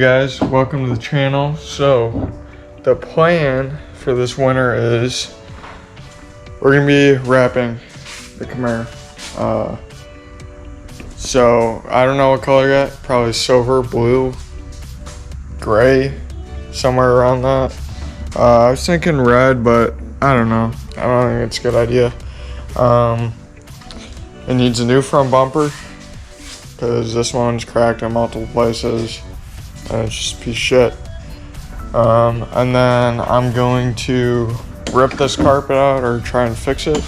Guys, welcome to the channel. So the plan for this winter is we're gonna be wrapping the Camaro. So I don't know what color yet, probably silver, blue, gray, somewhere around that. I was thinking red, but I don't know, I don't think it's a good idea. It needs a new front bumper because this one's cracked in multiple places and it's just a piece of shit. And then I'm going to rip this carpet out or try and fix it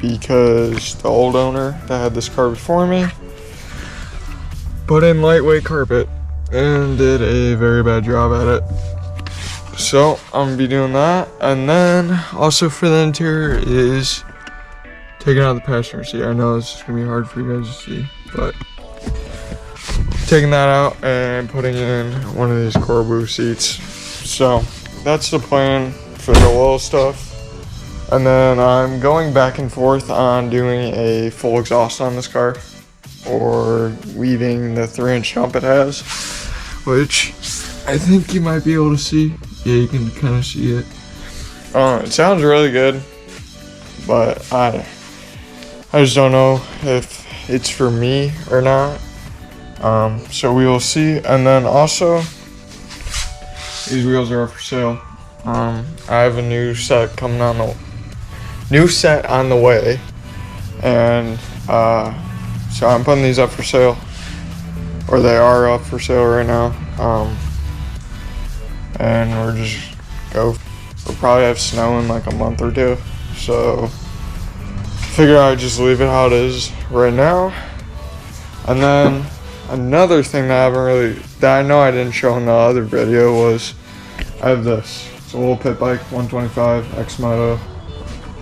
because the old owner that had this car before me put in lightweight carpet and did a very bad job at it. So I'm gonna be doing that. And then also for the interior is taking out the passenger seat. I know this is gonna be hard for you guys to see, but taking that out and putting in one of these Corbu seats. So that's the plan for the oil stuff. And then I'm going back and forth on doing a full exhaust on this car or leaving the 3-inch jump it has, which I think you might be able to see. Yeah, you can kind of see it. It sounds really good, but I just don't know if it's for me or not. So we will see. And then also, these wheels are up for sale. I have a new set coming on the way, and so I'm putting these up for sale, or they are up for sale right now. And we'll probably have snow in like a month or two, so figure I'd just leave it how it is right now. And then another thing that I know I didn't show in the other video was I have this. It's a little pit bike, 125 X-Moto,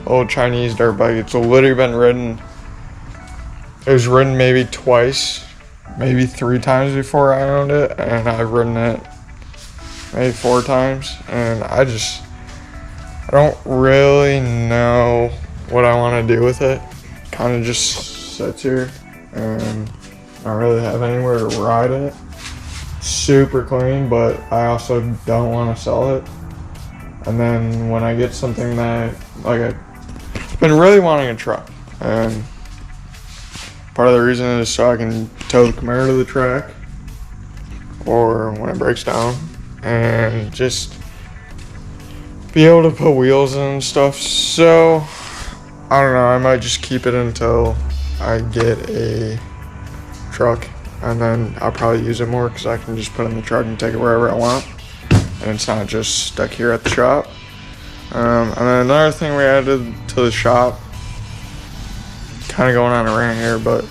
old Chinese dirt bike. It's literally been ridden. It was ridden maybe twice, maybe 3 times before I owned it, and I've ridden it maybe 4 times. And I don't really know what I want to do with it. Kind of just sits here and I don't really have anywhere to ride it. Super clean, but I also don't want to sell it. And then when I get something that, like, I've been really wanting a truck, and part of the reason is so I can tow the Camaro to the track or when it breaks down and just be able to put wheels in and stuff. So I don't know, I might just keep it until I get a truck, and then I'll probably use it more because I can just put it in the truck and take it wherever I want, and it's not just stuck here at the shop. And then another thing we added to the shop, kind of going on a rant here, but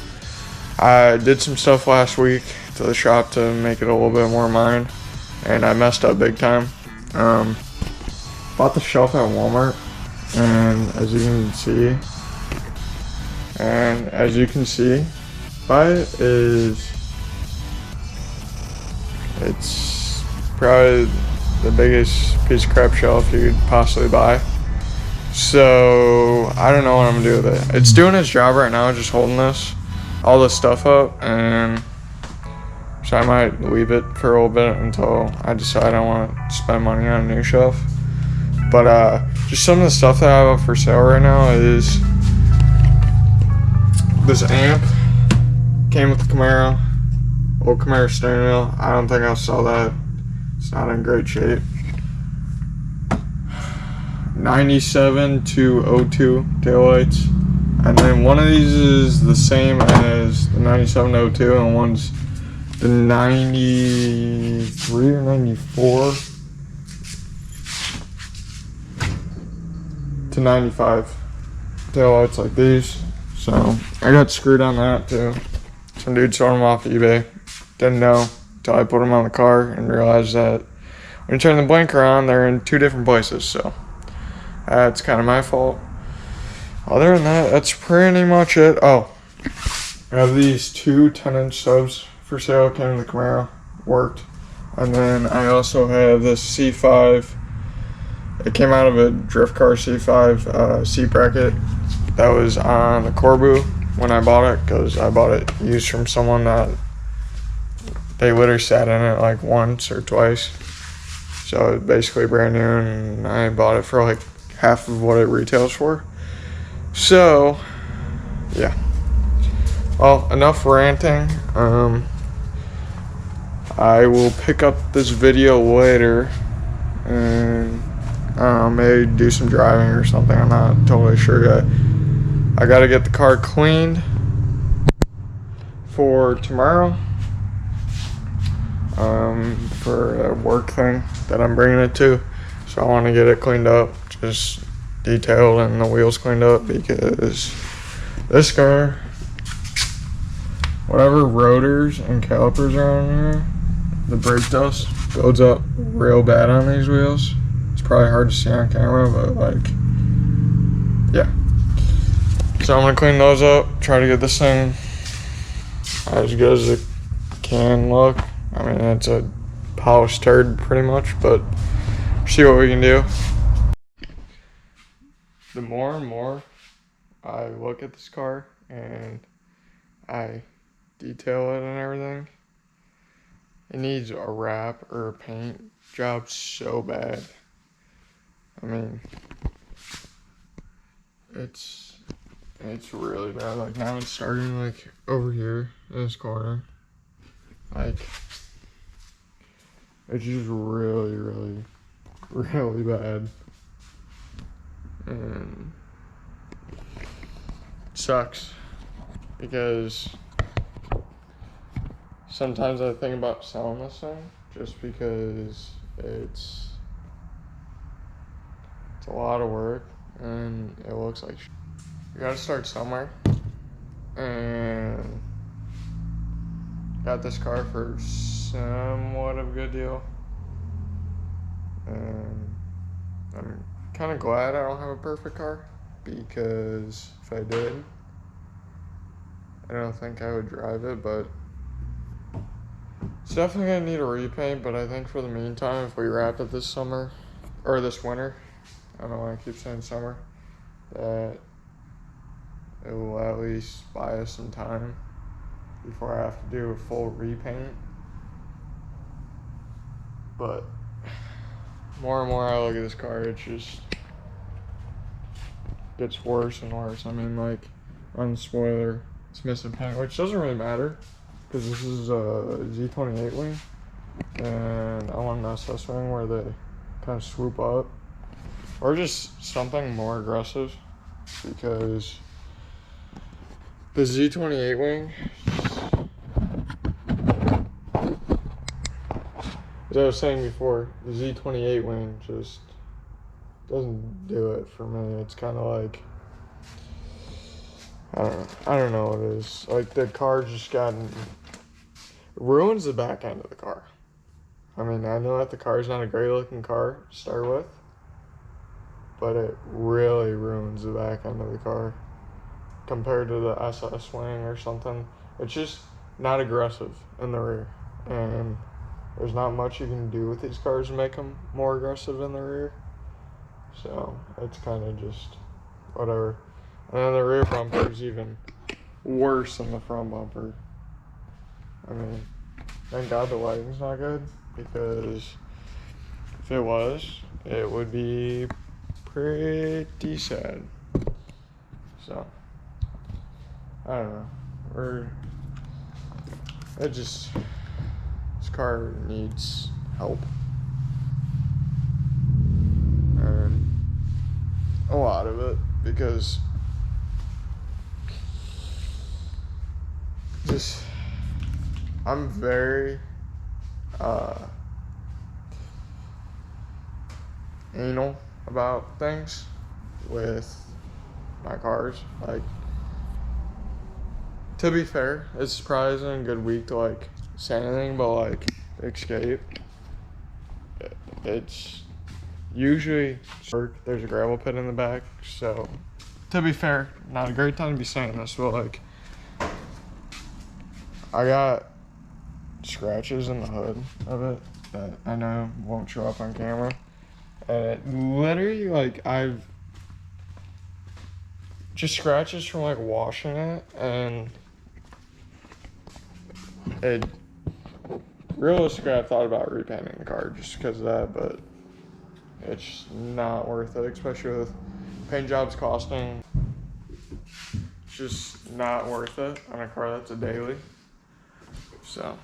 I did some stuff last week to the shop to make it a little bit more mine, and I messed up big time. Bought the shelf at Walmart, and as you can see by it it's probably the biggest piece of crap shelf you could possibly buy. So I don't know what I'm gonna do with it. It's doing its job right now, just holding all this stuff up, and so I might leave it for a little bit until I decide I want to spend money on a new shelf. But just some of the stuff that I have up for sale right now is this amp. Came with the Camaro, old Camaro steering wheel. I don't think I'll sell that. It's not in great shape. 97 to 02 taillights. And then one of these is the same as the 97 to 02, and one's the 93 or 94 to 95 taillights like these. So I got screwed on that too. Some dude sold them off eBay. Didn't know until I put them on the car and realized that when you turn the blinker on, they're in 2 different places. So that's kind of my fault. Other than that, that's pretty much it. Oh, I have these 2 10-inch subs for sale. Came in the Camaro, worked. And then I also have this C5. It came out of a drift car C5 seat bracket that was on the Corbu when I bought it, because I bought it used from someone that they literally sat in it like once or twice. So it's basically brand new, and I bought it for like half of what it retails for. So, yeah. Well, enough ranting. I will pick up this video later, and I don't know, maybe do some driving or something. I'm not totally sure yet. I gotta get the car cleaned for tomorrow, for a work thing that I'm bringing it to. So I want to get it cleaned up, just detailed and the wheels cleaned up, because this car, whatever rotors and calipers are on here, the brake dust builds up real bad on these wheels. It's probably hard to see on camera, but like, yeah. So I'm gonna clean those up, try to get this thing as good as it can look. I mean, it's a polished turd pretty much, but see what we can do. The more and more I look at this car and I detail it and everything, it needs a wrap or a paint job so bad. I mean, it's really bad. Like, now it's starting like over here in this corner. Like, it's just really bad. And it sucks, because sometimes I think about selling this thing just because it's a lot of work and it looks like shit. You gotta start somewhere, and got this car for somewhat of a good deal, and I'm kind of glad I don't have a perfect car, because if I did, I don't think I would drive it. But it's definitely gonna need a repaint. But I think for the meantime, if we wrap it this summer, or this winter, I don't know why I keep saying summer, that it will at least buy us some time before I have to do a full repaint. But more and more I look at this car, it just gets worse and worse. I mean, like, on the spoiler, it's missing paint, which doesn't really matter, because this is a Z28 wing, and I want an SS wing where they kind of swoop up, or just something more aggressive, because the Z28 wing, as I was saying before, the Z28 wing just doesn't do it for me. It's kind of like, I don't know what it is. Like, the car just ruins the back end of the car. I mean, I know that the car is not a great looking car to start with, but it really ruins the back end of the car compared to the SS wing or something. It's just not aggressive in the rear, and there's not much you can do with these cars to make them more aggressive in the rear. So it's kind of just whatever. And then the rear bumper is even worse than the front bumper. I mean, thank God the lighting's not good, because if it was, it would be pretty sad. So, I don't know. This car needs help. And a lot of it, because I'm very anal about things with my cars. Like, to be fair, it's probably isn't a good week to like say anything, but like Escape, it's usually work. There's a gravel pit in the back, so to be fair, not a great time to be saying this, but like, I got scratches in the hood of it that I know won't show up on camera, and it literally, like, I've just scratches from like washing it, and it realistically, I've thought about repainting the car just because of that, but it's not worth it, especially with paint jobs costing. It's just not worth it on a car that's a daily. So.